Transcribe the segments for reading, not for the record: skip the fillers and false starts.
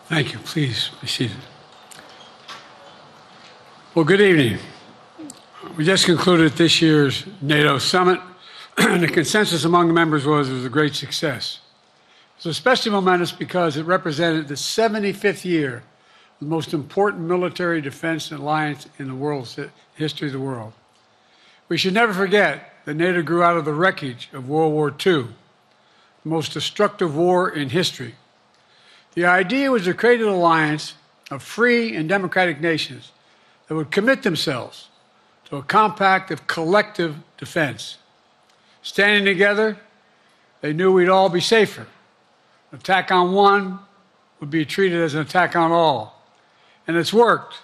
Thank you. Please be seated. Well, good evening. We just concluded this year's NATO summit, and the consensus among the members was it was a great success. It was especially momentous because it represented the 75th year of the most important military defense alliance in the world's history of the world. We should never forget that NATO grew out of the wreckage of World War II, the most destructive war in history. The idea was to create an alliance of free and democratic nations that would commit themselves to a compact of collective defense. Standing together, they knew we'd all be safer. An attack on one would be treated as an attack on all. And it's worked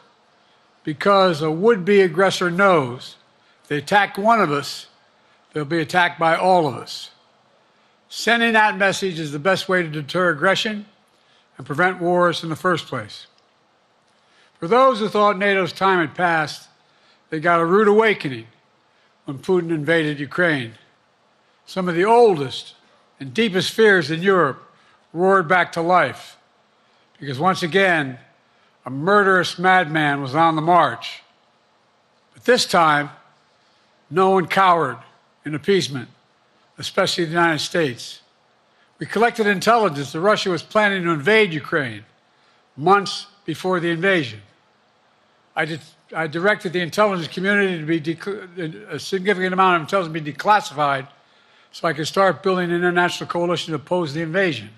because a would-be aggressor knows if they attack one of us, they'll be attacked by all of us. Sending that message is the best way to deter aggression and prevent wars in the first place. For those who thought NATO's time had passed, they got a rude awakening when Putin invaded Ukraine. Some of the oldest and deepest fears in Europe roared back to life because once again, a murderous madman was on the march. But this time, no one cowered in appeasement, especially the United States. We collected intelligence that Russia was planning to invade Ukraine months before the invasion. I directed the intelligence community to be a significant amount of intelligence be declassified so I could start building an international coalition to oppose the invasion.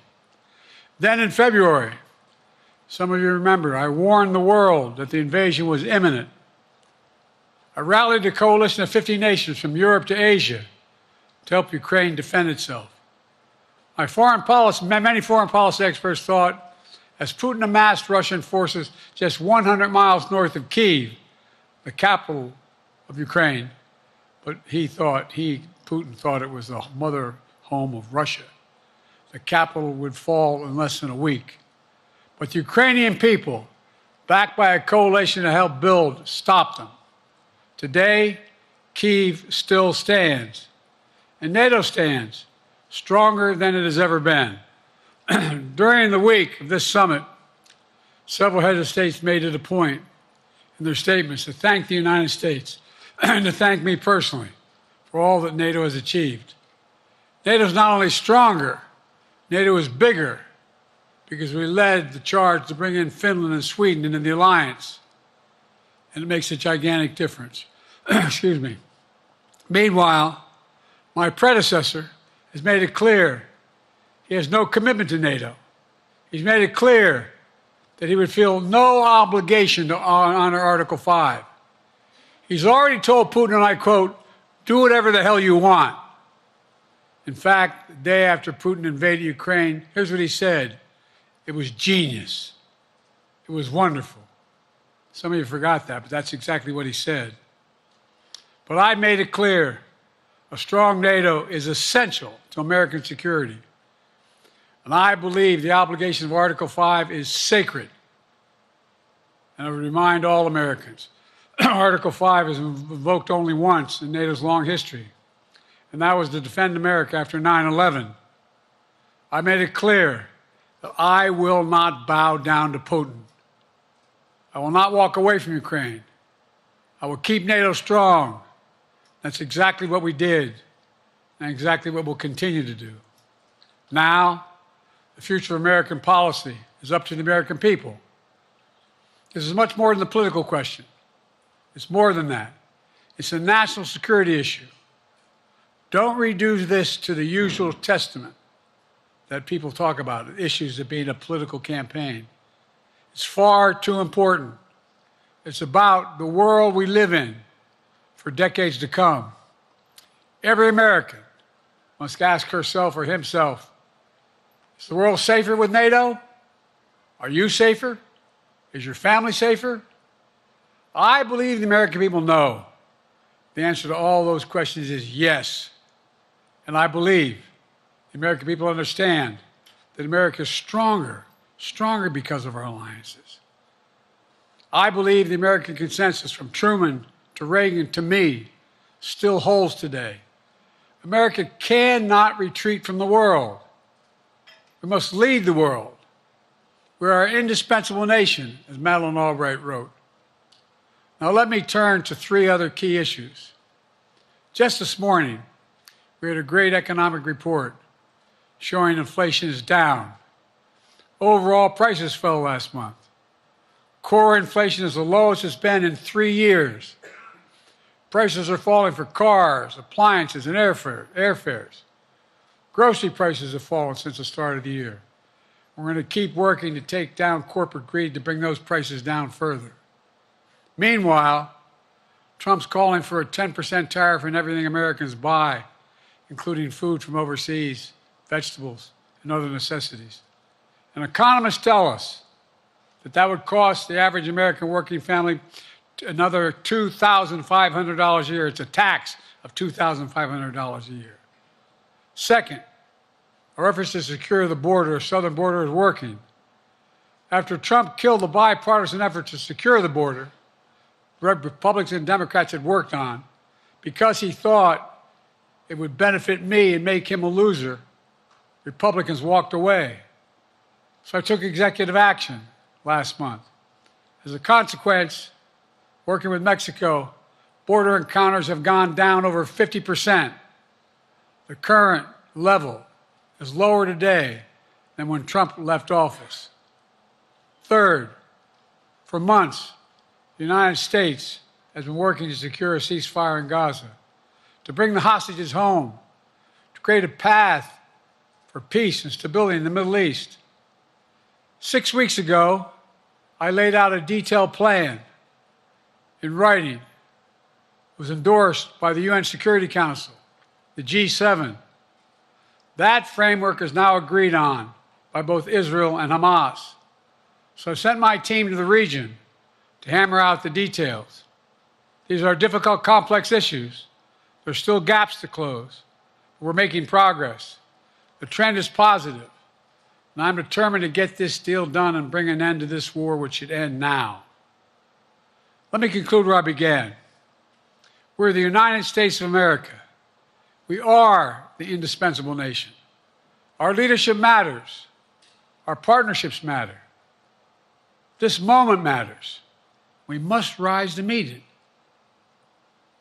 Then in February, some of you remember, I warned the world that the invasion was imminent. I rallied a coalition of 50 nations from Europe to Asia to help Ukraine defend itself. Many foreign policy experts thought, as Putin amassed Russian forces just 100 miles north of Kyiv, the capital of Ukraine, but Putin thought it was the mother home of Russia. The capital would fall in less than a week. But the Ukrainian people, backed by a coalition to help build, stopped them. Today, Kyiv still stands, and NATO stands stronger than it has ever been. During the week of this summit, several heads of states made it a point in their statements to thank the United States and to thank me personally for all that NATO has achieved. NATO is not only stronger, NATO is bigger because we led the charge to bring in Finland and Sweden into the alliance, and it makes a gigantic difference. Excuse me. Meanwhile, my predecessor has made it clear he has no commitment to NATO. He's made it clear that he would feel no obligation to honor Article 5. He's already told Putin, and I quote, "Do whatever the hell you want." In fact, the day after Putin invaded Ukraine, here's what he said. It was genius. It was wonderful. Some of you forgot that, but that's exactly what he said. But I made it clear a strong NATO is essential to American security. And I believe the obligation of Article 5 is sacred. And I would remind all Americans, Article 5 is invoked only once in NATO's long history, and that was to defend America after 9/11. I made it clear that I will not bow down to Putin. I will not walk away from Ukraine. I will keep NATO strong. That's exactly what we did, and exactly what we'll continue to do. Now, the future of American policy is up to the American people. This is much more than a political question. It's more than that. It's a national security issue. Don't reduce this to the usual testament that people talk about, issues of being a political campaign. It's far too important. It's about the world we live in for decades to come. Every American must ask herself or himself, is the world safer with NATO? Are you safer? Is your family safer? I believe the American people know. The answer to all those questions is yes. And I believe the American people understand that America is stronger because of our alliances. I believe the American consensus from Truman to Reagan to me still holds today. America cannot retreat from the world. We must lead the world. We are an indispensable nation, as Madeleine Albright wrote. Now let me turn to three other key issues. Just this morning, we had a great economic report showing inflation is down. Overall prices fell last month. Core inflation is the lowest it's been in 3 years. Prices are falling for cars, appliances, and airfares. Grocery prices have fallen since the start of the year. We're going to keep working to take down corporate greed to bring those prices down further. Meanwhile, Trump's calling for a 10% tariff on everything Americans buy, including food from overseas, vegetables, and other necessities. And economists tell us that that would cost the average American working family another $2,500 a year. It's a tax of $2,500 a year. Second, our efforts to secure the border, southern border, is working. After Trump killed the bipartisan effort to secure the border, Republicans and Democrats had worked on, because he thought it would benefit me and make him a loser, Republicans walked away. So I took executive action last month. As a consequence, working with Mexico, border encounters have gone down over 50%. The current level is lower today than when Trump left office. Third, for months, the United States has been working to secure a ceasefire in Gaza, to bring the hostages home, to create a path for peace and stability in the Middle East. 6 weeks ago, I laid out a detailed plan in writing. It was endorsed by the UN Security Council, the G7. That framework is now agreed on by both Israel and Hamas. So I sent my team to the region to hammer out the details. These are difficult, complex issues. There's still gaps to close. We're making progress. The trend is positive, and I'm determined to get this deal done and bring an end to this war, which should end now. Let me conclude where I began. We're the United States of America. We are the indispensable nation. Our leadership matters. Our partnerships matter. This moment matters. We must rise to meet it.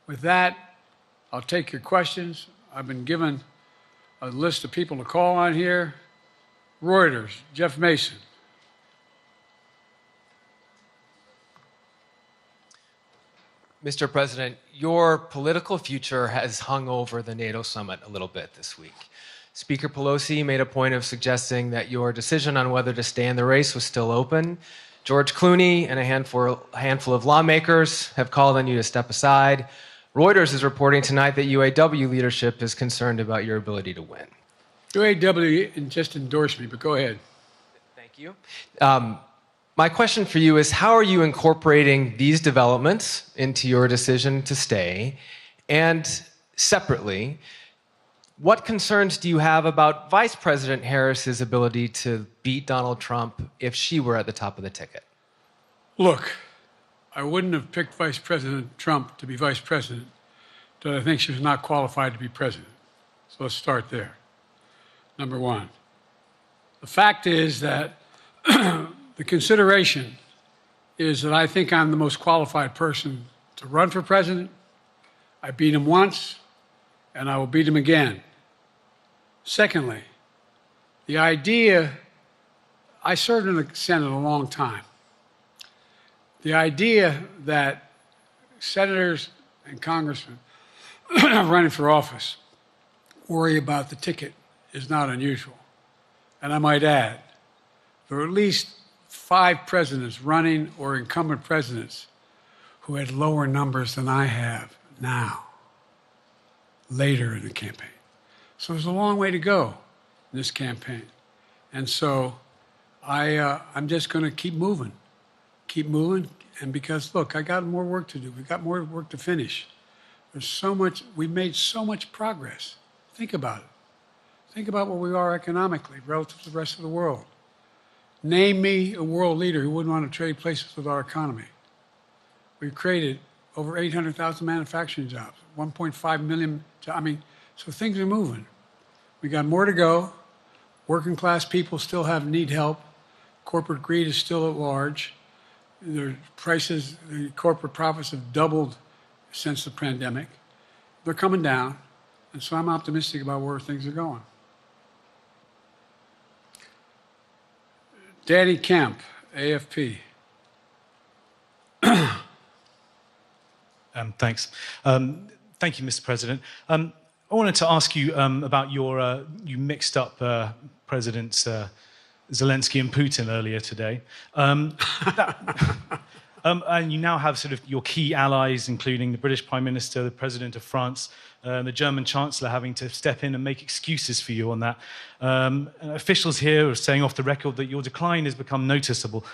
With that, I'll take your questions. I've been given a list of people to call on here. Reuters, Jeff Mason. Mr. President, your political future has hung over the NATO summit a little bit this week. Speaker Pelosi made a point of suggesting that your decision on whether to stay in the race was still open. George Clooney and a handful of lawmakers have called on you to step aside. Reuters is reporting tonight that UAW leadership is concerned about your ability to win. UAW just endorsed me, but go ahead. Thank you. My question for you is, how are you incorporating these developments into your decision to stay? And separately, what concerns do you have about Vice President Harris's ability to beat Donald Trump if she were at the top of the ticket? Look, I wouldn't have picked Vice President Trump to be vice president, but I think she was not qualified to be president. So let's start there. Number one. The fact is that the consideration is that I think I'm the most qualified person to run for president. I beat him once, and I will beat him again. Secondly, the idea, I served in the Senate a long time. The idea that senators and congressmen running for office worry about the ticket is not unusual. And I might add, there are at least 5 presidents running or incumbent presidents who had lower numbers than I have now, later in the campaign. So there's a long way to go in this campaign. And so I'm just going to keep moving. And because, look, I got more work to do. We've got more work to finish. There's so much, we made so much progress. Think about it. Think about where we are economically relative to the rest of the world. Name me a world leader who wouldn't want to trade places with our economy. We've created over 800,000 manufacturing jobs, 1.5 million, so things are moving. We got more to go. Working class people still need help. Corporate greed is still at large. Their prices, the corporate profits have doubled since the pandemic. They're coming down, and so I'm optimistic about where things are going. Danny Kemp, AFP. Thanks. Thank you, Mr. President. I wanted to ask you about your, you mixed up Presidents Zelensky and Putin earlier today. And you now have sort of your key allies, including the British Prime Minister, the President of France, the German Chancellor having to step in and make excuses for you on that. Officials here are saying off the record that your decline has become noticeable.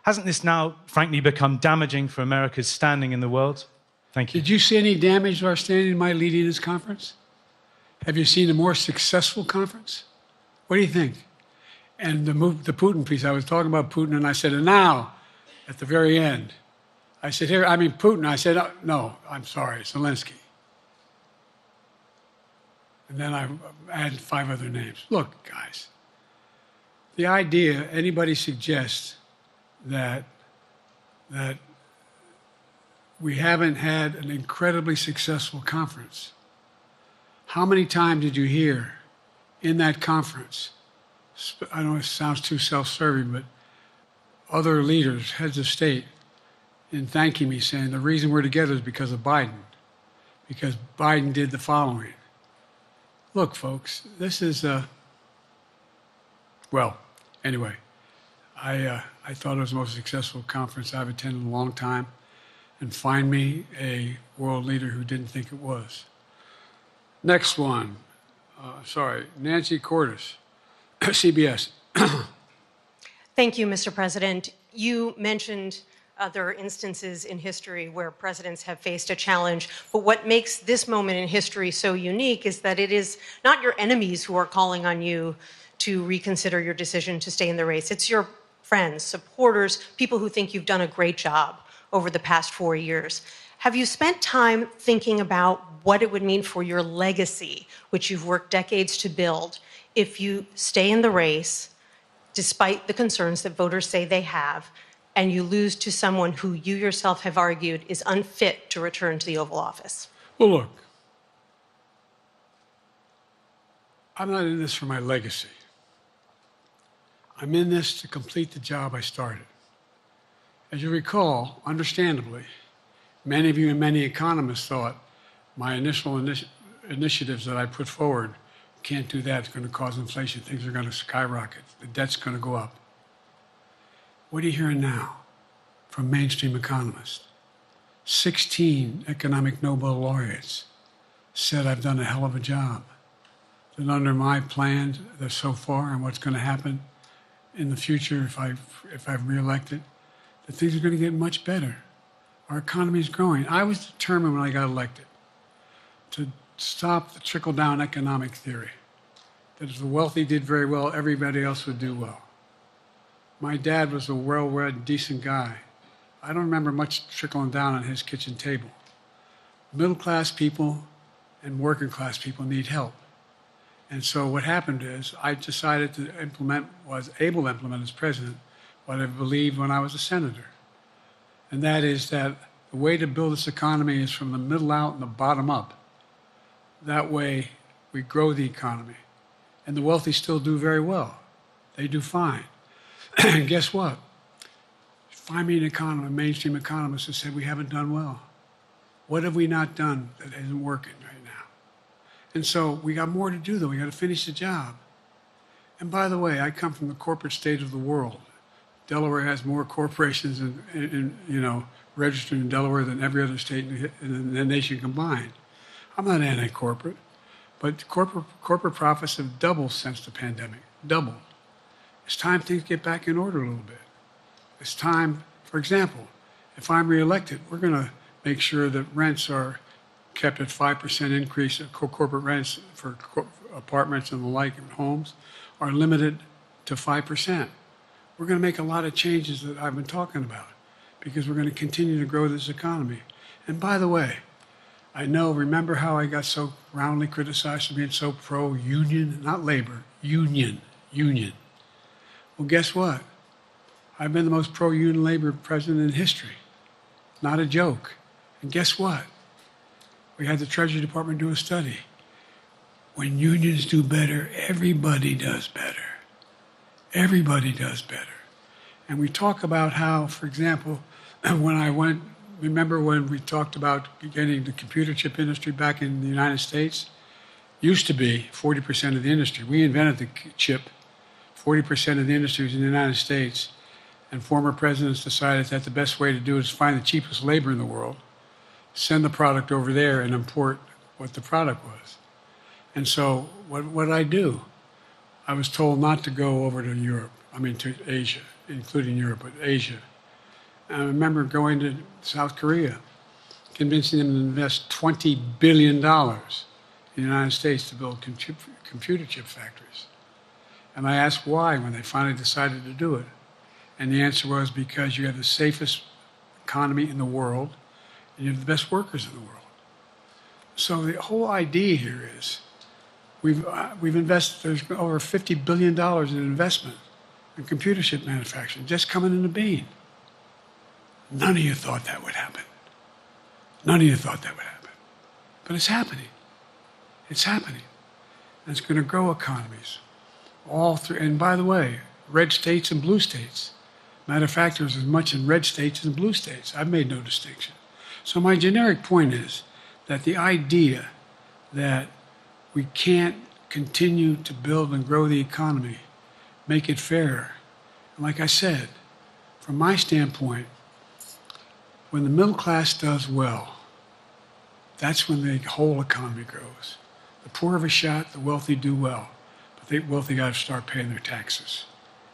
Hasn't this now, frankly, become damaging for America's standing in the world? Thank you. Did you see any damage to our standing in my leading this conference? Have you seen a more successful conference? What do you think? And the Putin piece, I was talking about Putin, and I said, and now, at the very end, I said, here, I mean, Putin. I said, oh, no, I'm sorry, Zelensky. And then I added 5 other names. Look, guys, the idea anybody suggests that we haven't had an incredibly successful conference. How many times did you hear in that conference, I know it sounds too self-serving, but other leaders, heads of state, in thanking me, saying the reason we're together is because of Biden, because Biden did the following. Look, folks, this is, well, anyway, I thought it was the most successful conference I've attended in a long time, and find me a world leader who didn't think it was. Next one, Nancy Cordes, CBS. Thank you, Mr. President. You mentioned other instances in history where presidents have faced a challenge, but what makes this moment in history so unique is that it is not your enemies who are calling on you to reconsider your decision to stay in the race. It's your friends, supporters, people who think you've done a great job over the past 4 years. Have you spent time thinking about what it would mean for your legacy, which you've worked decades to build, if you stay in the race, despite the concerns that voters say they have, and you lose to someone who you yourself have argued is unfit to return to the Oval Office? Well, look, I'm not in this for my legacy. I'm in this to complete the job I started. As you recall, understandably, many of you and many economists thought my initial initiatives that I put forward, can't do that, it's going to cause inflation, things are going to skyrocket, the debt's going to go up. What are you hearing now from mainstream economists? 16 economic Nobel laureates said I've done a hell of a job. That under my plan so far and what's going to happen in the future if I'm reelected, that things are going to get much better. Our economy is growing. I was determined when I got elected to stop the trickle-down economic theory, that if the wealthy did very well, everybody else would do well. My dad was a well-read, decent guy. I don't remember much trickling down on his kitchen table. Middle-class people and working-class people need help. And so what happened is I decided to was able to implement as president what I believed when I was a senator. And that is that the way to build this economy is from the middle out and the bottom up. That way we grow the economy. And the wealthy still do very well. They do fine. And guess what? Find me an economist, a mainstream economist who said we haven't done well. What have we not done that isn't working right now? And so we got more to do, though. We got to finish the job. And by the way, I come from the corporate state of the world. Delaware has more corporations registered in Delaware than every other state in the nation combined. I'm not anti-corporate, but corporate profits have doubled since the pandemic, doubled. It's time things get back in order a little bit. It's time, for example, if I'm reelected, we're going to make sure that rents are kept at 5% increase of corporate rents for apartments and the like and homes are limited to 5%. We're going to make a lot of changes that I've been talking about because we're going to continue to grow this economy. And by the way, I know, remember how I got so roundly criticized for being so pro-union, not labor, union. Well, guess what? I've been the most pro-union labor president in history. Not a joke. And guess what? We had the Treasury Department do a study. When unions do better, everybody does better. Everybody does better. And we talk about how, for example, remember when we talked about getting the computer chip industry back in the United States? Used to be 40% of the industry. We invented the chip. 40% of the industry was in the United States. And former presidents decided that the best way to do it is find the cheapest labor in the world, send the product over there, and import what the product was. And so what did I do? I was told not to go over to Europe, to Asia, including Europe, but Asia. And I remember going to South Korea, convincing them to invest $20 billion in the United States to build computer chip factories. And I asked why when they finally decided to do it. And the answer was because you have the safest economy in the world and you have the best workers in the world. So the whole idea here is we've invested, there's over $50 billion in investment in computer chip manufacturing just coming in the bean. None of you thought that would happen. None of you thought that would happen. But it's happening. It's happening. And it's going to grow economies. All through, and by the way, red states and blue states. Matter of fact, there's as much in red states as in blue states. I've made no distinction. So my generic point is that the idea that we can't continue to build and grow the economy, make it fairer. And like I said, from my standpoint, when the middle class does well, that's when the whole economy grows. The poor have a shot, the wealthy do well. But the wealthy got to start paying their taxes.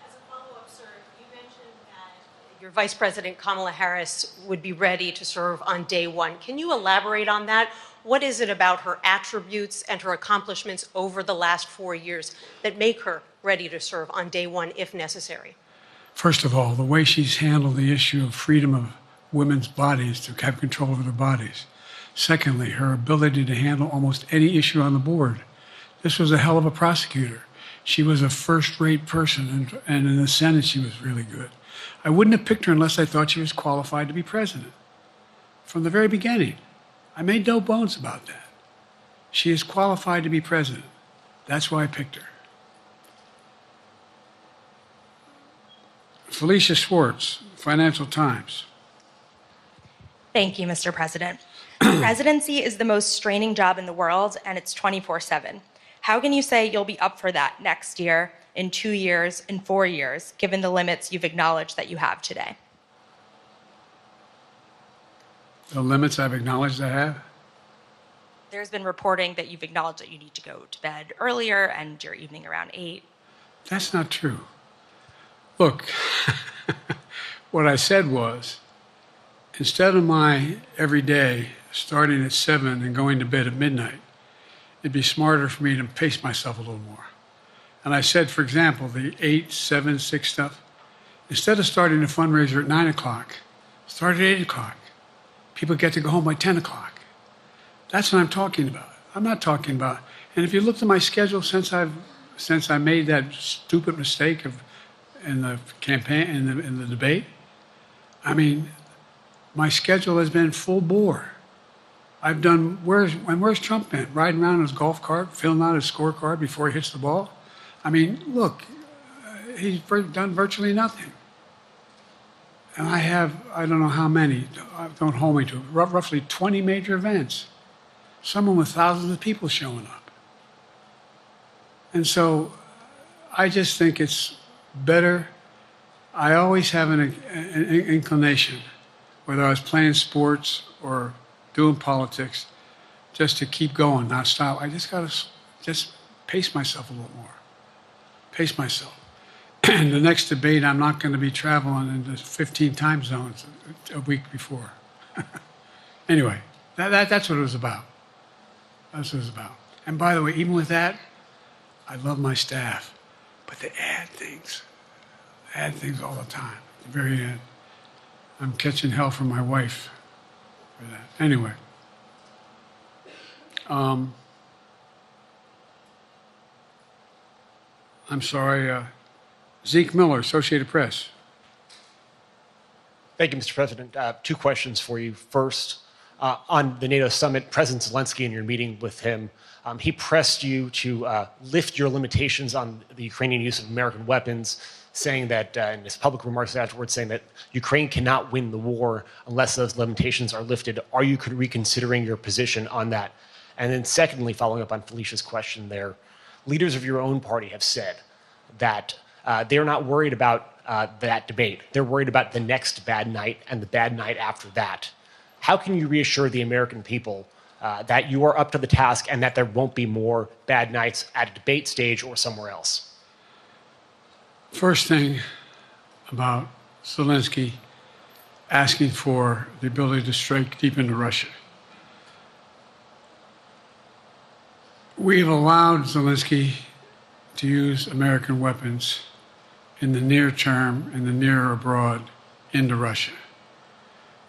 As a follow-up, sir, you mentioned that your Vice President Kamala Harris would be ready to serve on day one. Can you elaborate on that? What is it about her attributes and her accomplishments over the last 4 years that make her ready to serve on day one if necessary? First of all, the way she's handled the issue of freedom of women's bodies to have control over their bodies. Secondly, her ability to handle almost any issue on the board. This was a hell of a prosecutor. She was a first-rate person, and in the Senate she was really good. I wouldn't have picked her unless I thought she was qualified to be president. From the very beginning, I made no bones about that. She is qualified to be president. That's why I picked her. Felicia Schwartz, Financial Times. Thank you, Mr. President. The presidency is the most straining job in the world, and it's 24/7. How can you say you'll be up for that next year, in 2 years, in 4 years, given the limits you've acknowledged that you have today? The limits I've acknowledged I have? There's been reporting that you've acknowledged that you need to go to bed earlier and your evening around 8. That's not true. Look, what I said was, instead of my every day starting at 7 and going to bed at midnight, it'd be smarter for me to pace myself a little more. And I said, for example, the 8, 7, 6 stuff, instead of starting a fundraiser at 9 o'clock, start at 8 o'clock. People get to go home by 10 o'clock. That's what I'm talking about. I'm not talking about, and if you looked at my schedule since I made that stupid mistake in the campaign, in the debate, I mean, my schedule has been full bore. I've done, where's Trump been? Riding around in his golf cart, filling out his scorecard before he hits the ball? I mean, look, he's done virtually nothing. And I have, I don't know how many, don't hold me to it, roughly 20 major events. Some of them with thousands of people showing up. And so I just think it's better. I always have an inclination, whether I was playing sports or doing politics, just to keep going, not stop. I just got to just pace myself a little more. Pace myself. And the next debate, I'm not going to be traveling into 15 time zones a week before. Anyway, that's what it was about. That's what it was about. And by the way, even with that, I love my staff, but they add things all the time. At the very end, I'm catching hell from my wife for that. Anyway, I'm sorry. Zeke Miller, Associated Press. Thank you, Mr. President. Two questions for you. First, on the NATO summit, President Zelensky, in your meeting with him, he pressed you to lift your limitations on the Ukrainian use of American weapons, saying that, in his public remarks afterwards, saying that Ukraine cannot win the war unless those limitations are lifted. Are you reconsidering your position on that? And then secondly, following up on Felicia's question there, leaders of your own party have said that they're not worried about that debate. They're worried about the next bad night and the bad night after that. How can you reassure the American people that you are up to the task and that there won't be more bad nights at a debate stage or somewhere else? First thing about Zelensky asking for the ability to strike deep into Russia. We've allowed Zelensky to use American weapons in the near term, in the near or abroad, into Russia.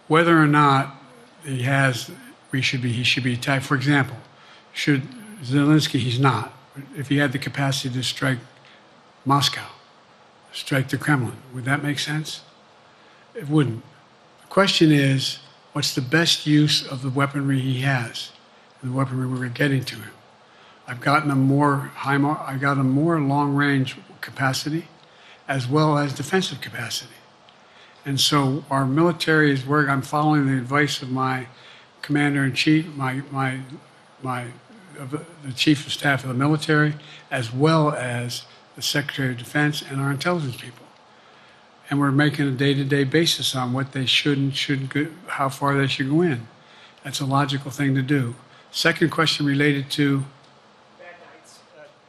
Whether or not he should be attacked. For example, should Zelensky, he's not. If he had the capacity to strike Moscow, strike the Kremlin, would that make sense? It wouldn't. The question is, what's the best use of the weaponry he has, and the weaponry we're getting to him? I've gotten a more long-range capacity, as well as defensive capacity. And so our military is where I'm following the advice of my commander-in-chief, the chief of staff of the military, as well as the Secretary of Defense and our intelligence people. And we're making a day-to-day basis on what they should and shouldn't go, how far they should go in. That's a logical thing to do. Second question related to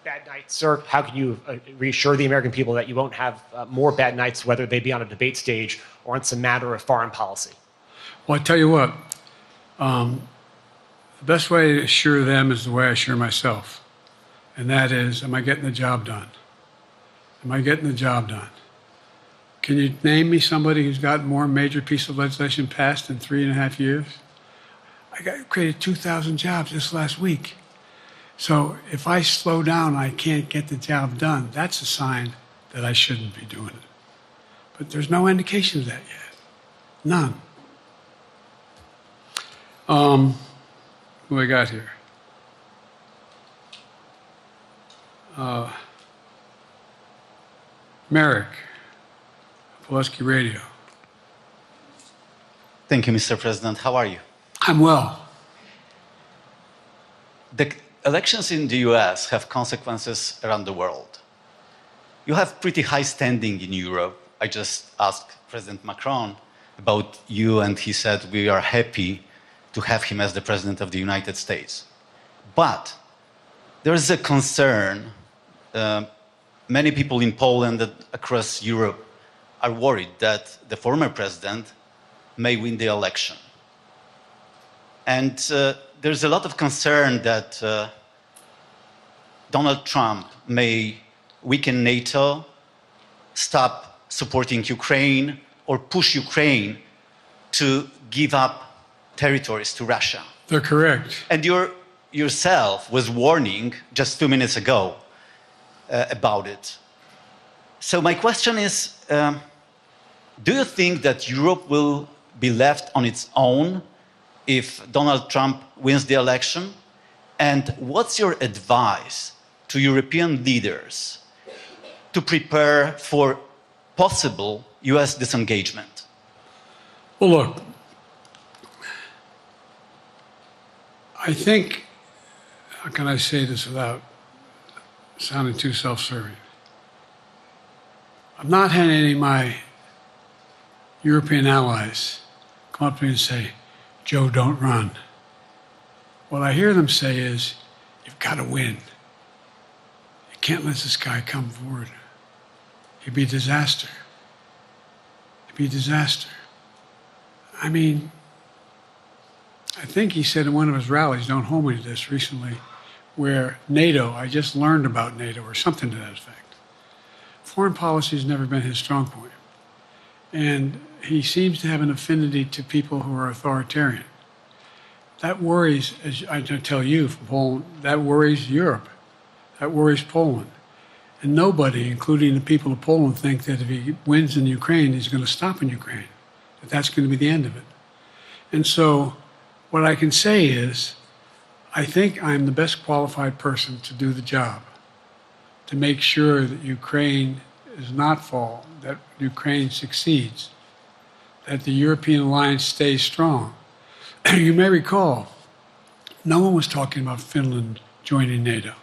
Bad nights, sir. How can you reassure the American people that you won't have more bad nights, whether they be on a debate stage or on some matter of foreign policy? Well, I tell you what, the best way to assure them is the way I assure myself. And that is, am I getting the job done? Am I getting the job done? Can you name me somebody who's got more major piece of legislation passed in 3.5 years? I created 2,000 jobs just last week. So if I slow down, I can't get the job done. That's a sign that I shouldn't be doing it. But there's no indication of that yet. None. Who I got here? Merrick, Pulaski Radio. Thank you, Mr. President. How are you? I'm well. The elections in the US have consequences around the world. You have pretty high standing in Europe. I just asked President Macron about you, and he said we are happy to have him as the President of the United States. But there is a concern. Many people in Poland and across Europe are worried that the former president may win the election. And there's a lot of concern that Donald Trump may weaken NATO, stop supporting Ukraine, or push Ukraine to give up territories to Russia. They're correct. And yourself was warning just 2 minutes ago about it. So my question is, do you think that Europe will be left on its own if Donald Trump wins the election? And what's your advice to European leaders to prepare for possible US disengagement? Well, look, I think, how can I say this without sounding too self-serving? I'm not having any of my European allies come up to me and say, Joe, don't run. What I hear them say is, you've got to win. You can't let this guy come forward. He'd be a disaster. It'd be a disaster. I mean, I think he said in one of his rallies, don't hold me to this, recently, where NATO, I just learned about NATO or something to that effect. Foreign policy has never been his strong point. And he seems to have an affinity to people who are authoritarian. That worries, as I tell you from Poland, that worries Europe. That worries Poland. And nobody, including the people of Poland, think that if he wins in Ukraine, he's going to stop in Ukraine. that that's going to be the end of it. And so what I can say is, I think I'm the best qualified person to do the job, to make sure that Ukraine does not fall, that Ukraine succeeds, that the European alliance stays strong. You may recall, no one was talking about Finland joining NATO.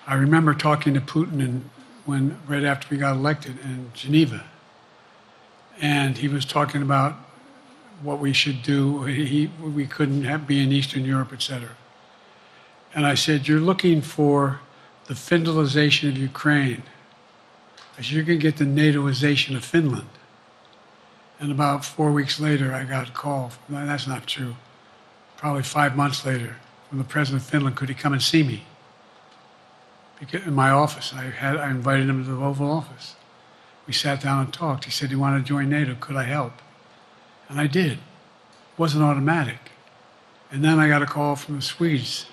I remember talking to Putin right after we got elected in Geneva, and he was talking about what we should do. We couldn't be in Eastern Europe, etc. And I said, you're looking for the Finlandization of Ukraine. I said, you're going to get the NATOization of Finland. And about 4 weeks later, I got a call. No, that's not true. Probably 5 months later, from the president of Finland, could he come and see me? In my office. I invited him to the Oval Office. We sat down and talked. He said he wanted to join NATO. Could I help? And I did. It wasn't automatic. And then I got a call from the Swedes.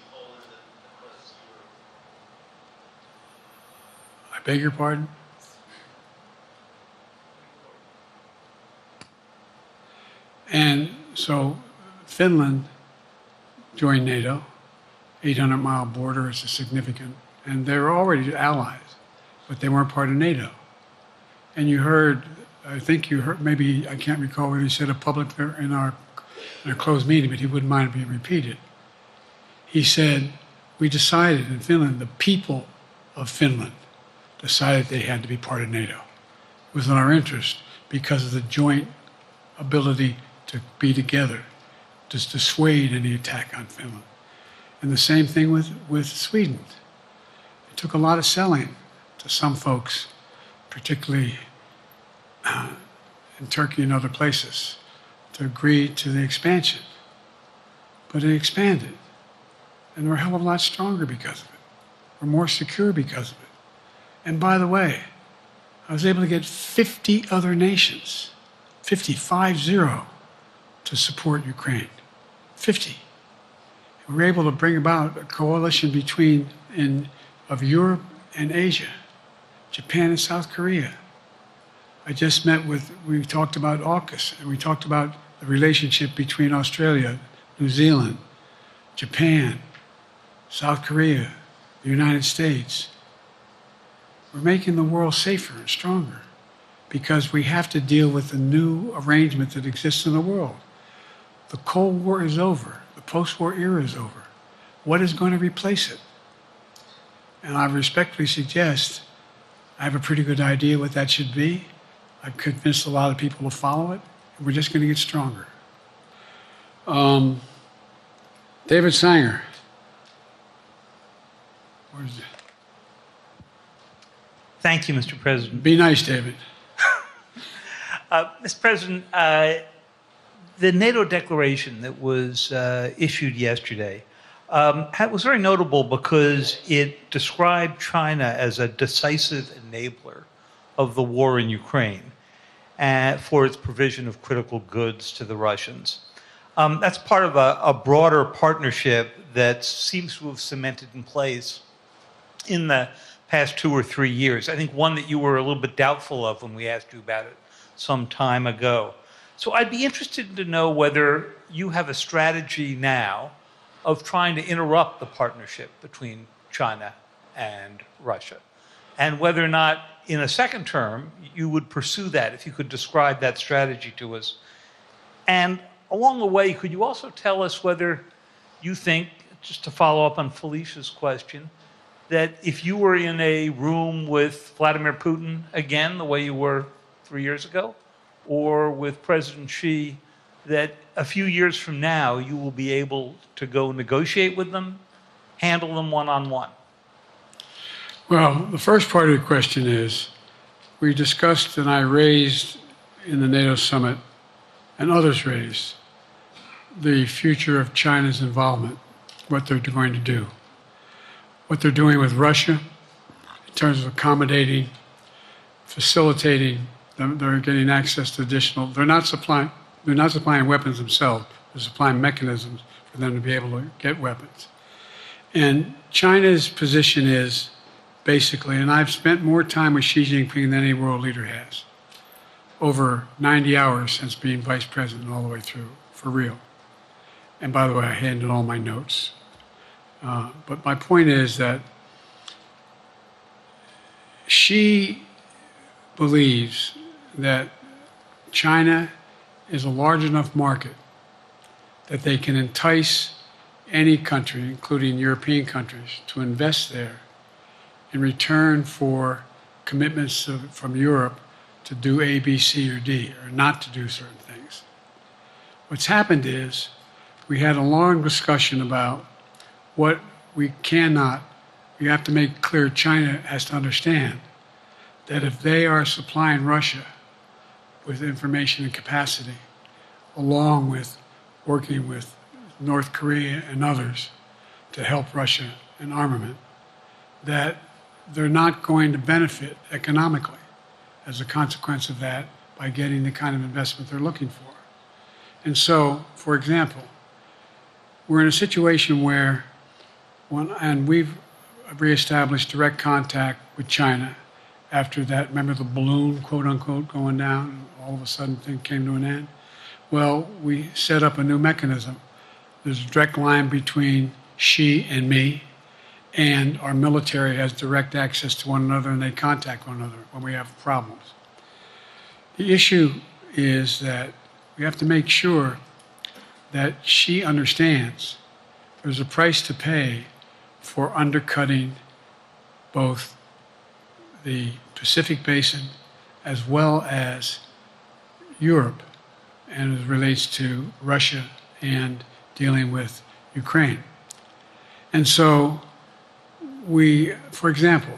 I beg your pardon? And so Finland joined NATO. 800-mile border is a significant, and they were already allies, but they weren't part of NATO. And you heard, I think you heard, maybe I can't recall whether he said it publicly in our closed meeting, but he wouldn't mind it being repeated. He said, we decided in Finland, the people of Finland decided they had to be part of NATO. It was in our interest because of the joint ability to be together, to dissuade any attack on Finland. And the same thing with Sweden. It took a lot of selling to some folks, particularly in Turkey and other places, to agree to the expansion. But it expanded. And we're a hell of a lot stronger because of it. We're more secure because of it. And by the way, I was able to get 50 other nations, 50, to support Ukraine. 50. We were able to bring about a coalition of Europe and Asia, Japan and South Korea. I just we talked about AUKUS, and we talked about the relationship between Australia, New Zealand, Japan, South Korea, the United States. We're making the world safer and stronger because we have to deal with the new arrangement that exists in the world. The Cold War is over. The post-war era is over. What is going to replace it? And I respectfully suggest I have a pretty good idea what that should be. I've convinced a lot of people to follow it, and we're just going to get stronger. David Sanger. Where's it? Thank you, Mr. President. Be nice, David. Mr. President, the NATO declaration that was issued yesterday was very notable because it described China as a decisive enabler of the war in Ukraine for its provision of critical goods to the Russians. That's part of a broader partnership that seems to have cemented in place in the past 2 or 3 years. I think one that you were a little bit doubtful of when we asked you about it some time ago. So I'd be interested to know whether you have a strategy now of trying to interrupt the partnership between China and Russia, and whether or not in a second term you would pursue that, if you could describe that strategy to us. And along the way, could you also tell us whether you think, just to follow up on Felicia's question, that if you were in a room with Vladimir Putin again, the way you were 3 years ago, or with President Xi, that a few years from now you will be able to go negotiate with them, handle them one-on-one? Well, the first part of the question is, we discussed and I raised in the NATO summit, and others raised, the future of China's involvement, what they're going to do. What they're doing with Russia in terms of accommodating, facilitating, they're getting access to additional, they're not supplying weapons themselves, they're supplying mechanisms for them to be able to get weapons. And China's position is basically, and I've spent more time with Xi Jinping than any world leader has, over 90 hours since being vice president all the way through, for real. And by the way, I handed all my notes. But my point is that she believes that China is a large enough market that they can entice any country, including European countries, to invest there in return for commitments from Europe to do A, B, C, or D, or not to do certain things. What's happened is we had a long discussion about what we cannot, we have to make clear China has to understand that if they are supplying Russia with information and capacity, along with working with North Korea and others to help Russia in armament, that they're not going to benefit economically as a consequence of that by getting the kind of investment they're looking for. And so, for example, we're in a situation where, and we've reestablished direct contact with China after that, remember the balloon, quote unquote, going down, and all of a sudden things came to an end? Well, we set up a new mechanism. There's a direct line between Xi and me, and our military has direct access to one another, and they contact one another when we have problems. The issue is that we have to make sure that Xi understands there's a price to pay for undercutting both the Pacific Basin as well as Europe, and as it relates to Russia and dealing with Ukraine. And so we, for example,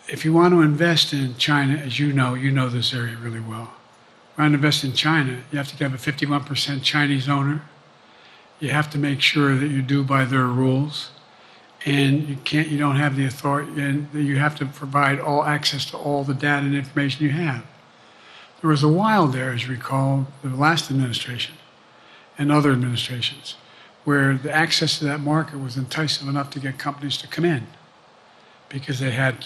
if you want to invest in China, as you know this area really well. If you want to invest in China, you have to have a 51% Chinese owner. You have to make sure that you do by their rules. And you don't have the authority, and you have to provide all access to all the data and information you have. There was a while there, as you recall, the last administration and other administrations, where the access to that market was enticing enough to get companies to come in because they had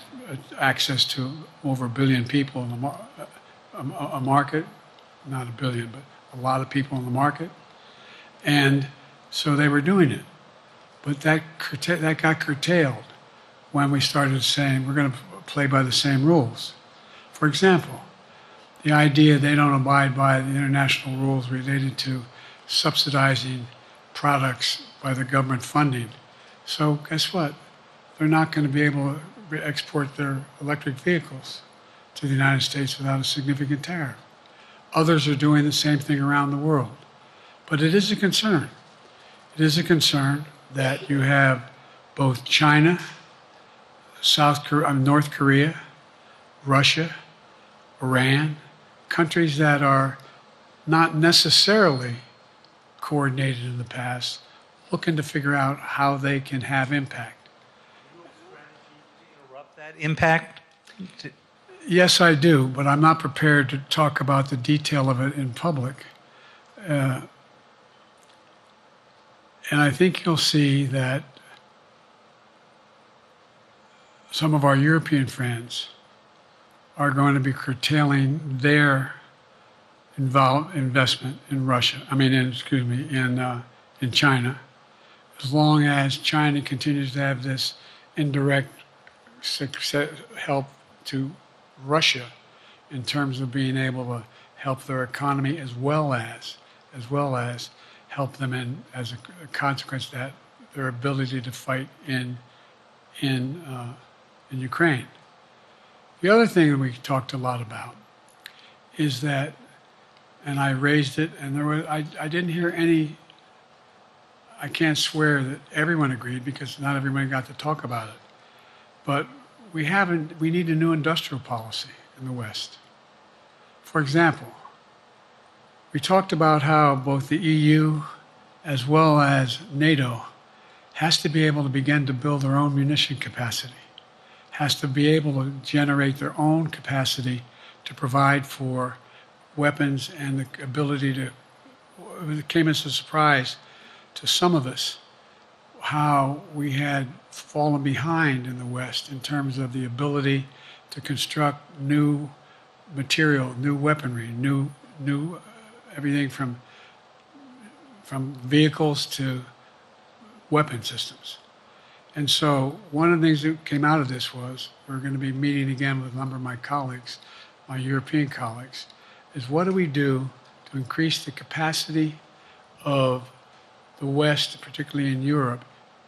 access to over 1 billion people in a market, not 1 billion, but a lot of people in the market. And so they were doing it. But that got curtailed when we started saying we're going to play by the same rules. For example, the idea they don't abide by the international rules related to subsidizing products by the government funding. So guess what? They're not going to be able to export their electric vehicles to the United States without a significant tariff. Others are doing the same thing around the world. But it is a concern. It is a concern that you have both China, North Korea, Russia, Iran, countries that are not necessarily coordinated in the past, looking to figure out how they can have impact. Interrupt that impact? Yes, I do, but I'm not prepared to talk about the detail of it in public. And I think you'll see that some of our European friends are going to be curtailing their investment in Russia. In China, as long as China continues to have this indirect help to Russia in terms of being able to help their economy as well as help them in, as a consequence of that, their ability to fight in Ukraine. The other thing that we talked a lot about is that, and I raised it, and I didn't hear any. I can't swear that everyone agreed because not everyone got to talk about it, but we need a new industrial policy in the West. For example, we talked about how both the EU as well as NATO has to be able to begin to build their own munition capacity, has to be able to generate their own capacity to provide for weapons and the ability to, it came as a surprise to some of us how we had fallen behind in the West in terms of the ability to construct new material, new weaponry, new everything from vehicles to weapon systems. And so one of the things that came out of this was we're going to be meeting again with a number of my colleagues, my European colleagues, is what do we do to increase the capacity of the West, particularly in Europe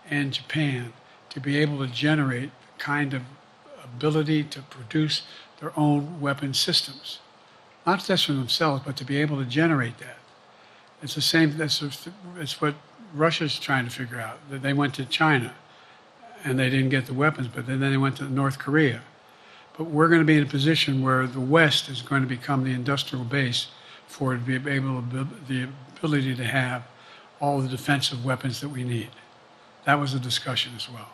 and Japan, to be able to generate the kind of ability to produce their own weapon systems. Not just for themselves, but to be able to generate that. It's the same, it's what Russia's trying to figure out. That they went to China and they didn't get the weapons, but then they went to North Korea. But we're going to be in a position where the West is going to become the industrial base for it to be able to, the ability to have all the defensive weapons that we need. That was a discussion as well.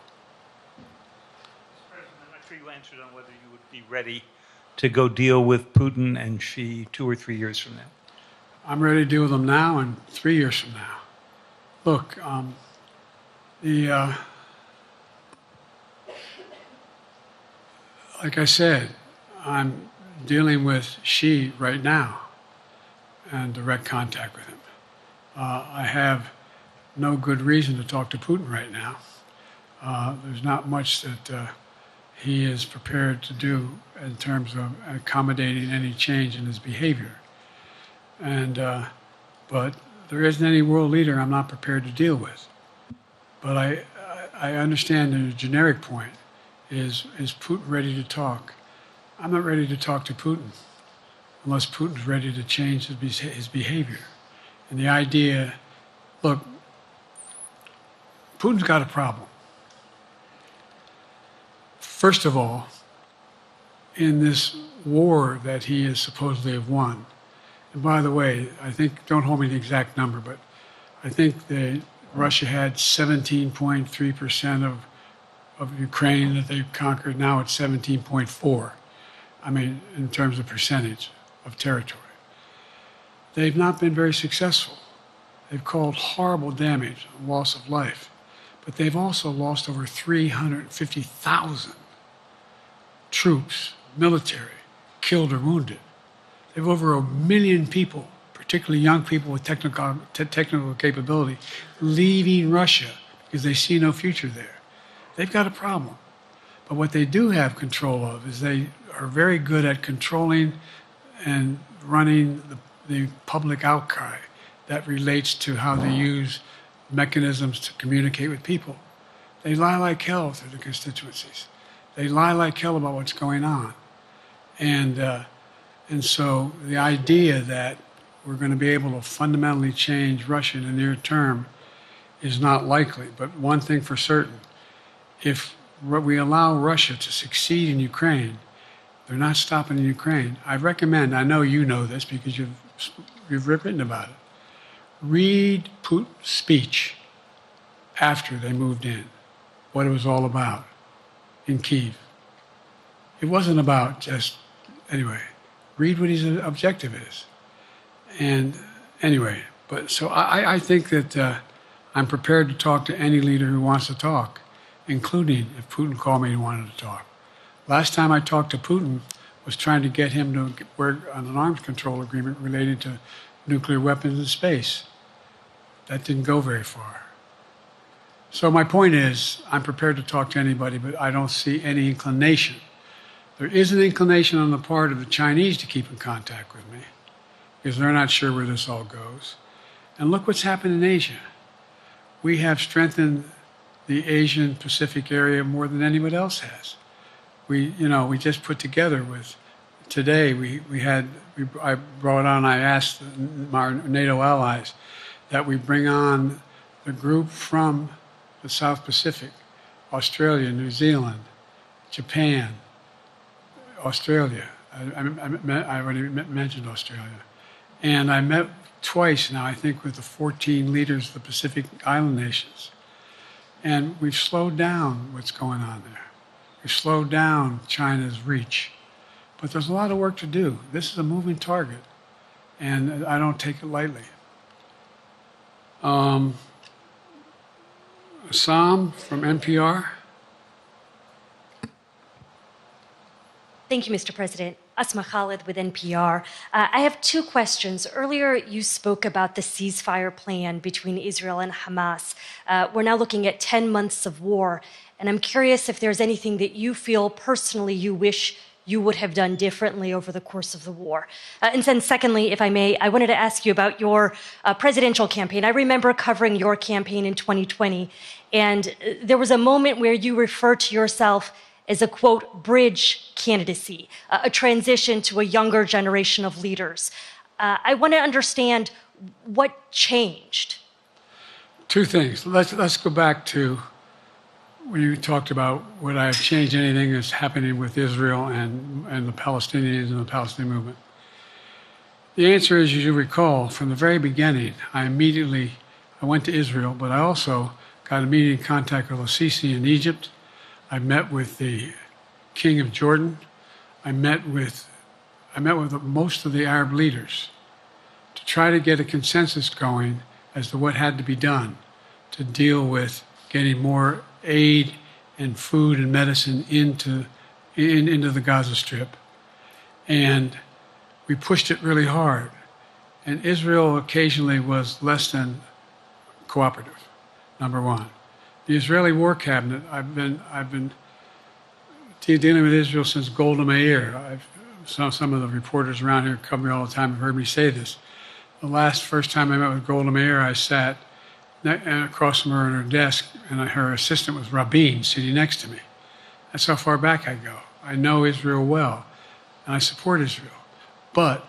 Mr. President, I'm not sure you answered on whether you would be ready to go deal with Putin and Xi 2 or 3 years from now. I'm ready to deal with them now and 3 years from now. Look, like I said, I'm dealing with Xi right now and direct contact with him. I have no good reason to talk to Putin right now. There's not much that he is prepared to do in terms of accommodating any change in his behavior. And, but there isn't any world leader I'm not prepared to deal with. But I understand the generic point is Putin ready to talk? I'm not ready to talk to Putin unless Putin's ready to change his behavior. And the idea, look, Putin's got a problem. First of all, in this war that he is supposedly have won, and by the way, I think, don't hold me to the exact number, but I think Russia had 17.3% of Ukraine that they conquered. Now it's 17.4. I mean, in terms of percentage of territory. They've not been very successful. They've caused horrible damage, loss of life, but they've also lost over 350,000 troops, military, killed or wounded. They have over 1 million people, particularly young people with technical capability, leaving Russia because they see no future there. They've got a problem. But what they do have control of is they are very good at controlling and running the public outcry that relates to how they use mechanisms to communicate with people. They lie like hell through the constituencies. They lie like hell about what's going on. And so the idea that we're going to be able to fundamentally change Russia in the near term is not likely. But one thing for certain, if we allow Russia to succeed in Ukraine, they're not stopping in Ukraine. I recommend, I know you know this because you've written about it, read Putin's speech after they moved in, what it was all about in Kyiv. It wasn't about just, anyway, read what his objective is. And anyway, but so I think that I'm prepared to talk to any leader who wants to talk, including if Putin called me and wanted to talk. Last time I talked to Putin was trying to get him to work on an arms control agreement related to nuclear weapons in space. That didn't go very far. So my point is, I'm prepared to talk to anybody, but I don't see any inclination. There is an inclination on the part of the Chinese to keep in contact with me because they're not sure where this all goes. And look what's happened in Asia. We have strengthened the Asian Pacific area more than anybody else has. We just put together with, today I brought on, I asked our NATO allies that we bring on the group from the South Pacific, Australia, New Zealand, Japan, Australia. I already mentioned Australia. And I met twice now, I think, with the 14 leaders of the Pacific Island nations. And we've slowed down what's going on there. We've slowed down China's reach. But there's a lot of work to do. This is a moving target, and I don't take it lightly. Sam from NPR. Thank you, Mr. President. Asma Khalid with NPR. I have two questions. Earlier, you spoke about the ceasefire plan between Israel and Hamas. We're now looking at 10 months of war, and I'm curious if there's anything that you feel personally you wish you would have done differently over the course of the war. And then secondly, if I may, I wanted to ask you about your presidential campaign. I remember covering your campaign in 2020, and there was a moment where you referred to yourself as a, quote, bridge candidacy, a transition to a younger generation of leaders. I want to understand what changed. Two things. Let's go back to when you talked about would I have changed anything that's happening with Israel and the Palestinians and the Palestinian movement. The answer is, as you recall, from the very beginning, I went to Israel, but I also got immediate contact with al-Sisi in Egypt. I met with the King of Jordan. I met with most of the Arab leaders to try to get a consensus going as to what had to be done to deal with getting more aid and food and medicine into the Gaza Strip. And we pushed it really hard. And Israel occasionally was less than cooperative, number one. The Israeli War Cabinet, I've been dealing with Israel since Golda Meir. Some of the reporters around here come here all the time have heard me say this. The first time I met with Golda Meir, I sat across from her at her desk, and her assistant was Rabin sitting next to me. That's how far back I go. I know Israel well, and I support Israel. But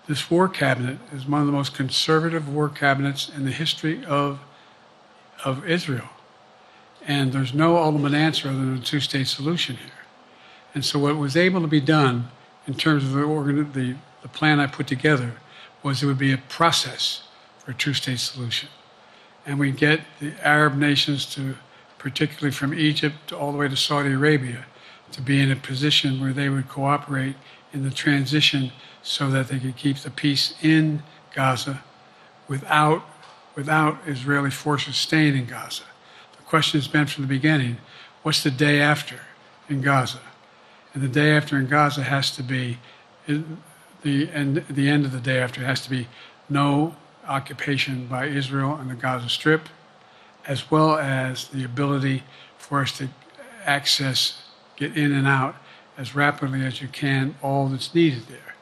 this war cabinet is one of the most conservative war cabinets in the history of Israel. And there's no ultimate answer other than a two-state solution here. And so what was able to be done in terms of the plan I put together was it would be a process for a two-state solution. And we get the Arab nations to, particularly from Egypt all the way to Saudi Arabia, to be in a position where they would cooperate in the transition so that they could keep the peace in Gaza without Israeli forces staying in Gaza. The question has been from the beginning, what's the day after in Gaza? And the day after in Gaza has to be, the end of the day after has to be no occupation by Israel in the Gaza Strip, as well as the ability for us to get in and out as rapidly as you can, all that's needed there.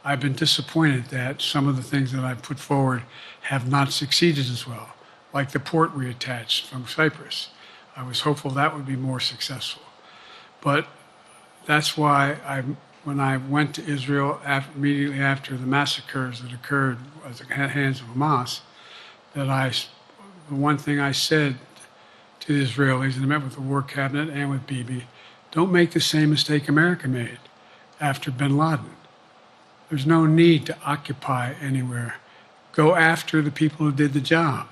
I've been disappointed that some of the things that I've put forward have not succeeded as well, like the port we attached from Cyprus. I was hopeful that would be more successful. But that's why when I went to Israel immediately after the massacres that occurred at the hands of Hamas, the one thing I said to the Israelis, and I met with the War Cabinet and with Bibi, don't make the same mistake America made after bin Laden. There's no need to occupy anywhere. Go after the people who did the job.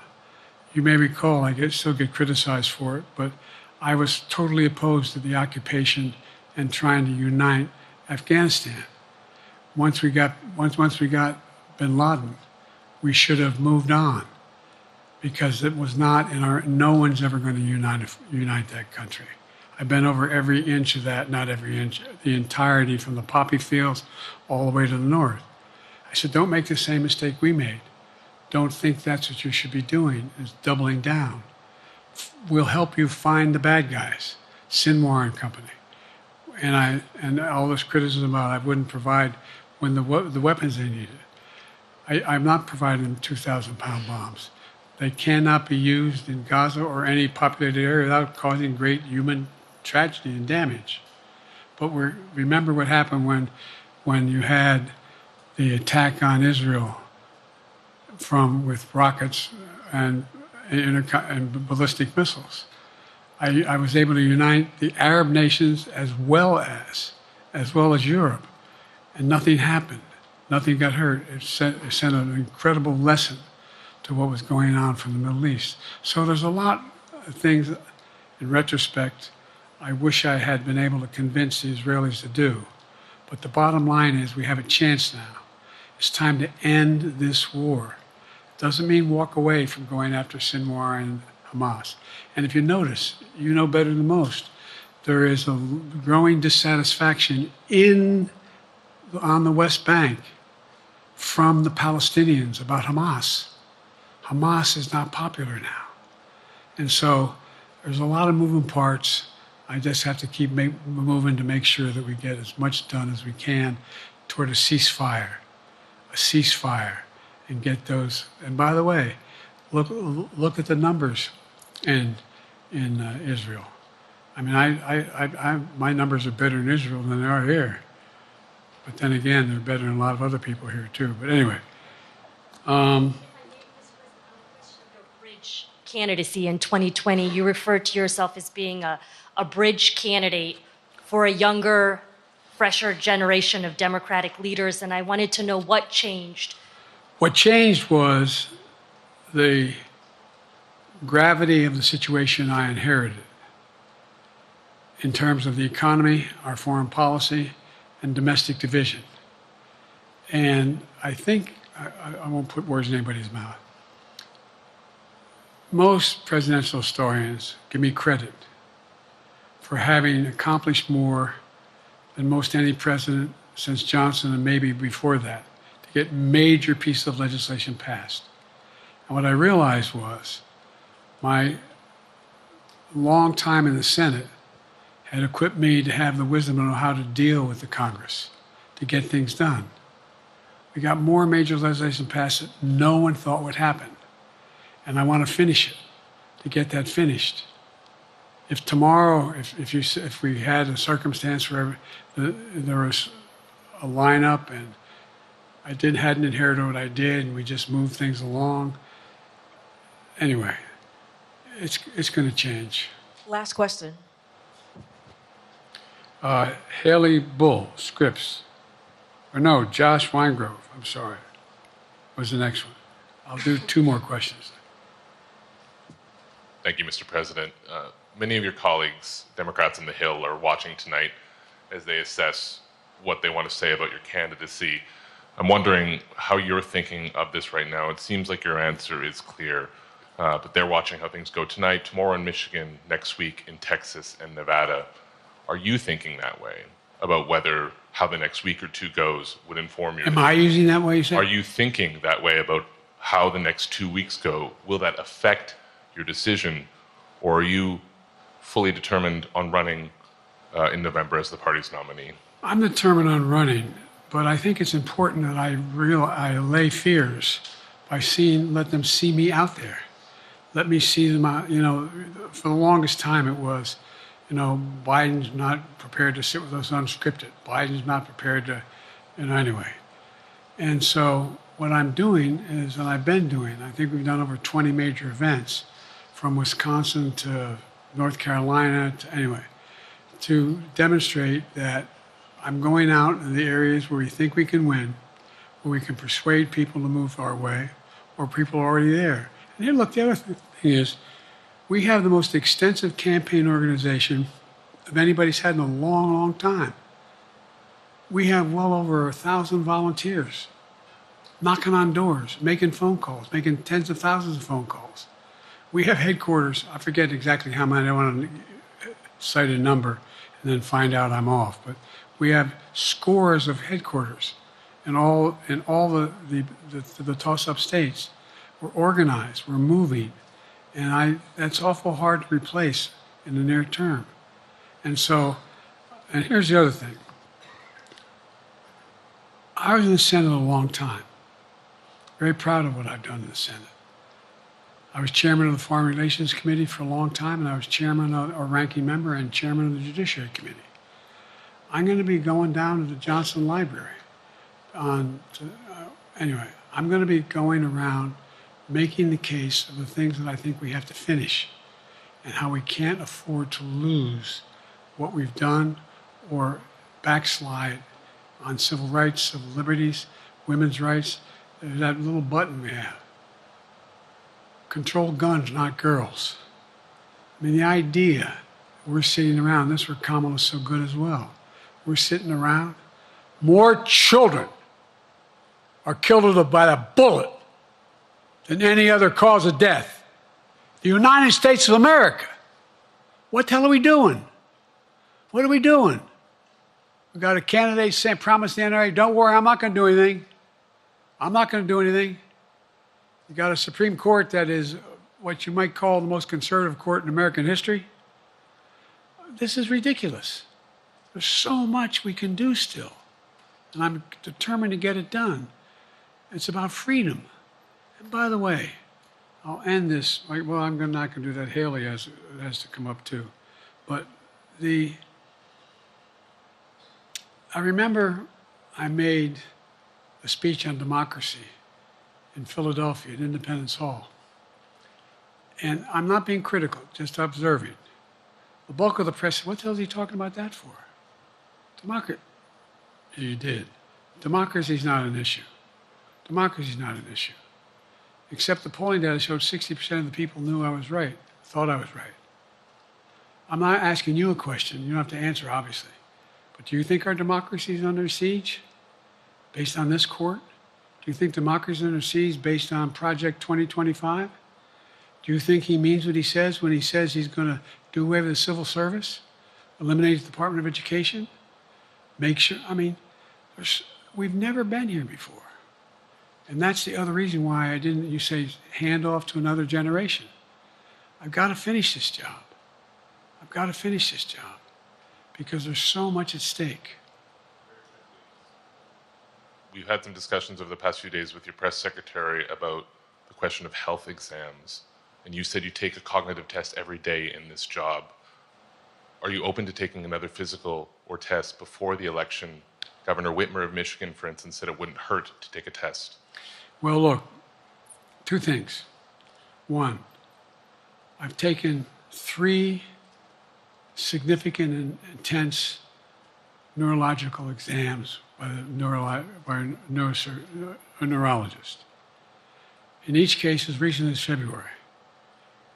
You may recall, I still get criticized for it, but I was totally opposed to the occupation and trying to unite Afghanistan. Once we got bin Laden, we should have moved on, because it was not no one's ever going to unite that country. I've been over every inch of that, not every inch, the entirety from the poppy fields all the way to the north. I said, don't make the same mistake we made. Don't think that's what you should be doing, is doubling down. We'll help you find the bad guys, Sinwar and company. And all this criticism about I wouldn't provide when the weapons they needed. I'm not providing them 2,000-pound bombs. They cannot be used in Gaza or any populated area without causing great human tragedy and damage. But remember what happened when you had the attack on Israel with rockets and ballistic missiles. I was able to unite the Arab nations as well as Europe, and nothing happened. Nothing got hurt. It sent an incredible lesson to what was going on from the Middle East. So there's a lot of things, in retrospect, I wish I had been able to convince the Israelis to do. But the bottom line is we have a chance now. It's time to end this war. Doesn't mean walk away from going after Sinwar and Hamas. And if you notice, you know better than most, there is a growing dissatisfaction in on the West Bank from the Palestinians about Hamas. Hamas is not popular now. And so there's a lot of moving parts. I just have to keep moving to make sure that we get as much done as we can toward a ceasefire, and get those. And by the way, look at the numbers in Israel. I mean, my numbers are better in Israel than they are here. But then again, they're better than a lot of other people here too. But anyway. Bridge candidacy in 2020, you referred to yourself as being a bridge candidate for a younger, fresher generation of Democratic leaders, and I wanted to know what changed. What changed was the gravity of the situation I inherited in terms of the economy, our foreign policy, and domestic division. And I think, I won't put words in anybody's mouth. Most presidential historians give me credit for having accomplished more than most any president since Johnson and maybe before that to get major pieces of legislation passed. And what I realized was my long time in the Senate had equipped me to have the wisdom to know how to deal with the Congress, to get things done. We got more major legislation passed that no one thought would happen. And I want to finish it, to get that finished. If tomorrow, if we had a circumstance where there was a lineup and I hadn't inherited what I did and we just moved things along, anyway, it's going to change. Last question. Haley Bull, Scripps. Or no, Josh Weingrove, I'm sorry, was the next one. I'll do 2 more questions. Thank you, Mr. President. Many of your colleagues, Democrats on the Hill, are watching tonight as they assess what they want to say about your candidacy. I'm wondering how you're thinking of this right now. It seems like your answer is clear, but they're watching how things go tonight, tomorrow in Michigan, next week in Texas and Nevada. Are you thinking that way about how the next week or 2 goes would inform your Am I using that way you say? Are you thinking that way about how the next 2 weeks go? Will that affect your decision, or are you fully determined on running in November as the party's nominee? I'm determined on running, but I think it's important that I allay fears by let them see me out there. Let me see them out. For the longest time it was, Biden's not prepared to sit with us unscripted. Biden's not prepared to, anyway. And so what I'm doing is, and I've been doing, I think we've done over 20 major events from Wisconsin to North Carolina to demonstrate that I'm going out in the areas where we think we can win, where we can persuade people to move our way, or people are already there. And here, look, the other thing is, we have the most extensive campaign organization of anybody's had in a long, long time. We have well over 1,000 volunteers knocking on doors, making phone calls, making tens of thousands of phone calls. We have headquarters, I forget exactly how many, I don't want to cite a number and then find out I'm off, but we have scores of headquarters in all the toss-up states. We're organized, we're moving, and that's awful hard to replace in the near term. And here's the other thing. I was in the Senate a long time. Very proud of what I've done in the Senate. I was chairman of the Foreign Relations Committee for a long time, and I was chairman or ranking member and chairman of the Judiciary Committee. I'm going to be going down to the Johnson Library. Anyway, I'm going to be going around making the case of the things that I think we have to finish and how we can't afford to lose what we've done or backslide on civil rights, civil liberties, women's rights. There's that little button we have. Control guns, not girls. I mean, the idea, we're sitting around, this is where Kamala's so good as well. We're sitting around. More children are killed by a bullet than any other cause of death. The United States of America. What the hell are we doing? What are we doing? We got a candidate saying, promised the NRA, don't worry, I'm not going to do anything. I'm not going to do anything. You got a Supreme Court that is what you might call the most conservative court in American history. This is ridiculous. There's so much we can do still, and I'm determined to get it done. It's about freedom. And by the way, I'll end this. Well, I'm not going to do that. Haley has to come up too. But I remember I made a speech on democracy in Philadelphia at Independence Hall. And I'm not being critical, just observing. The bulk of the press said, what the hell is he talking about that for? Democracy. You did. Democracy is not an issue. Democracy is not an issue. Except the polling data showed 60% of the people knew I was right, thought I was right. I'm not asking you a question. You don't have to answer, obviously. But do you think our democracy is under siege based on this court? Do you think democracy is under siege based on Project 2025? Do you think he means what he says when he says he's going to do away with the civil service, eliminate the Department of Education, make sure, we've never been here before. And that's the other reason why you say hand off to another generation. I've got to finish this job. I've got to finish this job because there's so much at stake. We've had some discussions over the past few days with your press secretary about the question of health exams. And you said you take a cognitive test every day in this job. Are you open to taking another physical or test before the election? Governor Whitmer of Michigan, for instance, said it wouldn't hurt to take a test. Well, look, two things. One, I've taken 3 significant and intense neurological exams by a neurologist. In each case, as recently as February.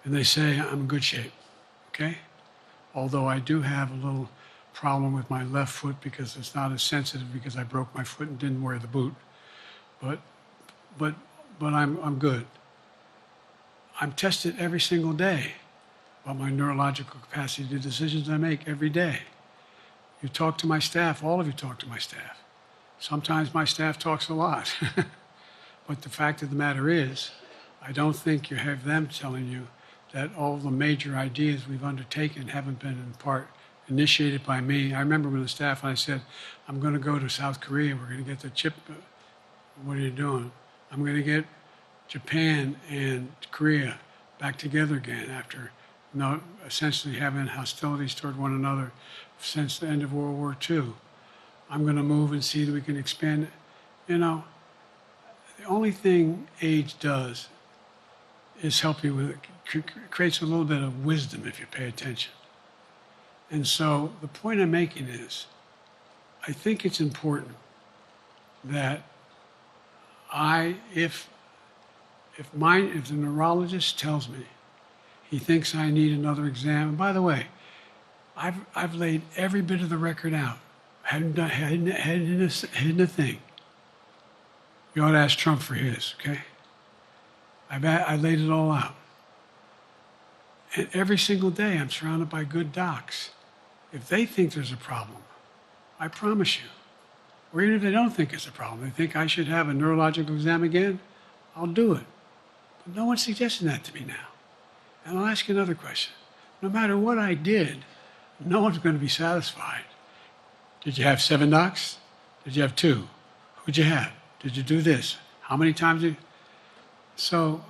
And they say I'm in good shape, okay? Although I do have a little problem with my left foot because it's not as sensitive because I broke my foot and didn't wear the boot. But I'm good. I'm tested every single day about my neurological capacity to do decisions I make every day. You talk to my staff, all of you talk to my staff. Sometimes my staff talks a lot. But the fact of the matter is, I don't think you have them telling you that all the major ideas we've undertaken haven't been in part initiated by me. I remember when the staff and I said, I'm going to go to South Korea, we're going to get the chip. What are you doing? I'm going to get Japan and Korea back together again after essentially having hostilities toward one another since the end of World War II. I'm going to move and see that we can expand it. You know, the only thing age does is help you with it, creates a little bit of wisdom if you pay attention. And so the point I'm making is, I think it's important that if the neurologist tells me he thinks I need another exam, and by the way, I've laid every bit of the record out, hadn't hidden a thing. You ought to ask Trump for his, okay? I laid it all out. And every single day I'm surrounded by good docs. If they think there's a problem, I promise you, or even if they don't think it's a problem, they think I should have a neurological exam again, I'll do it. But no one's suggesting that to me now. And I'll ask you another question. No matter what I did, no one's going to be satisfied. Did you have 7 docs? Did you have 2? Who'd you have? Did you do this? How many times did you? So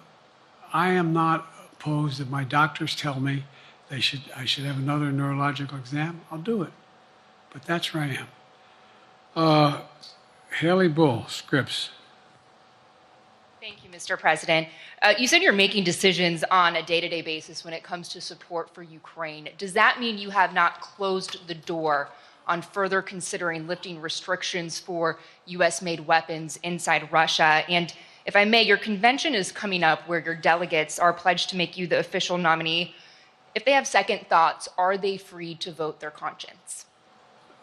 I am not opposed if my doctors tell me I should have another neurological exam, I'll do it. But that's where I am. Haley Bull, Scripps. Thank you, Mr. President. You said you're making decisions on a day-to-day basis when it comes to support for Ukraine. Does that mean you have not closed the door on further considering lifting restrictions for U.S.-made weapons inside Russia? And if I may, your convention is coming up where your delegates are pledged to make you the official nominee. If they have second thoughts, are they free to vote their conscience?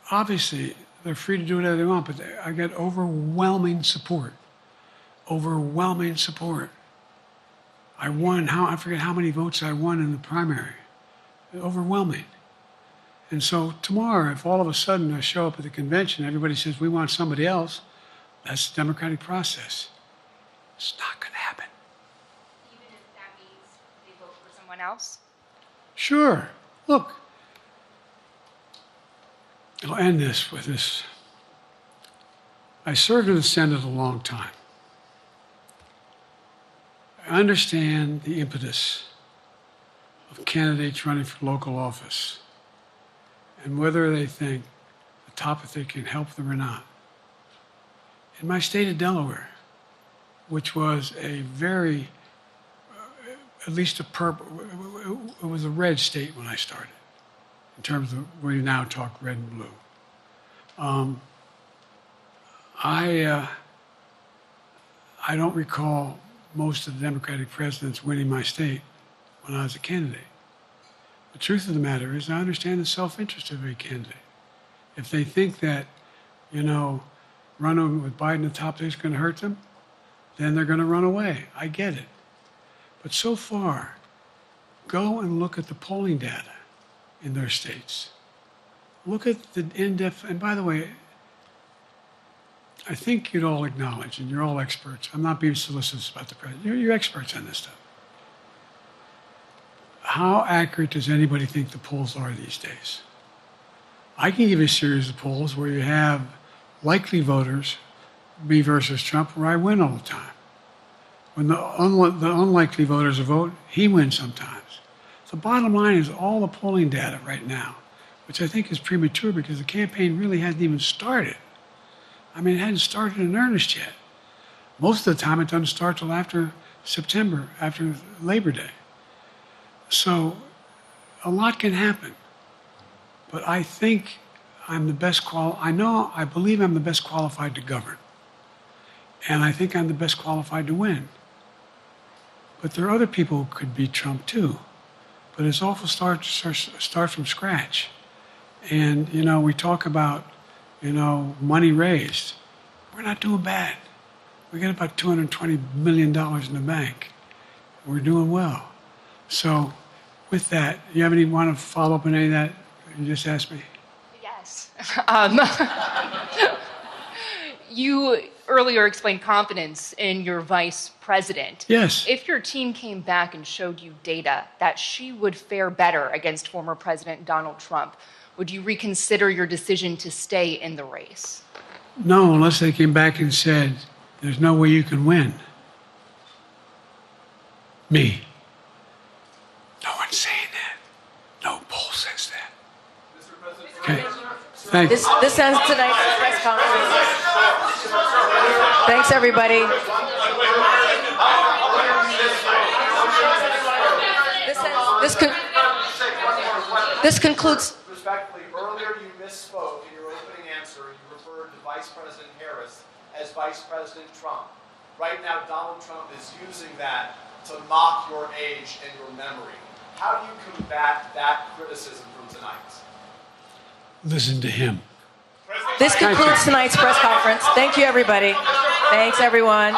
Obviously, they're free to do whatever they want, but I get overwhelming support. Overwhelming support. I won, I forget how many votes I won in the primary. Overwhelming. And so tomorrow, if all of a sudden I show up at the convention, everybody says, we want somebody else, that's the democratic process. It's not going to happen. Even if that means they vote for someone else? Sure. Look, I'll end this with this. I served in the Senate a long time. I understand the impetus of candidates running for local office and whether they think the top if they can help them or not. In my state of Delaware, which was a very, at least a purple, it was a red state when I started, in terms of we now talk red and blue. I don't recall most of the Democratic presidents winning my state when I was a candidate. The truth of the matter is I understand the self-interest of every candidate. If they think that, running with Biden at the top is going to hurt them, then they're going to run away. I get it. But so far, go and look at the polling data in their states. Look at the in-depth, and by the way, I think you'd all acknowledge, and you're all experts. I'm not being solicitous about the president. You're experts on this stuff. How accurate does anybody think the polls are these days? I can give you a series of polls where you have likely voters, me versus Trump, where I win all the time. When the unlikely voters vote, he wins sometimes. The bottom line is all the polling data right now, which I think is premature because the campaign really hasn't even started. I mean, it hadn't started in earnest yet. Most of the time, it doesn't start till after September, after Labor Day. So a lot can happen. But I think I'm the best I believe I'm the best qualified to govern. And I think I'm the best qualified to win. But there are other people who could beat Trump too. But it's awful start from scratch. And, we talk about, money raised. We're not doing bad. We got about $220 million in the bank. We're doing well. So with that, you have want to follow up on any of that you just asked me? Yes. You earlier explained confidence in your vice president. Yes. If your team came back and showed you data that she would fare better against former President Donald Trump, would you reconsider your decision to stay in the race? No, unless they came back and said, there's no way you can win. Me. No one's saying that. No poll says that. Okay. Thank you. This ends tonight's press conference. Thanks, everybody. This concludes. Respectfully, earlier you misspoke in your opening answer. You referred to Vice President Harris as Vice President Trump. Right now, Donald Trump is using that to mock your age and your memory. How do you combat that criticism from tonight? Listen to him. This concludes tonight's press conference. Thank you, everybody. Thanks, everyone.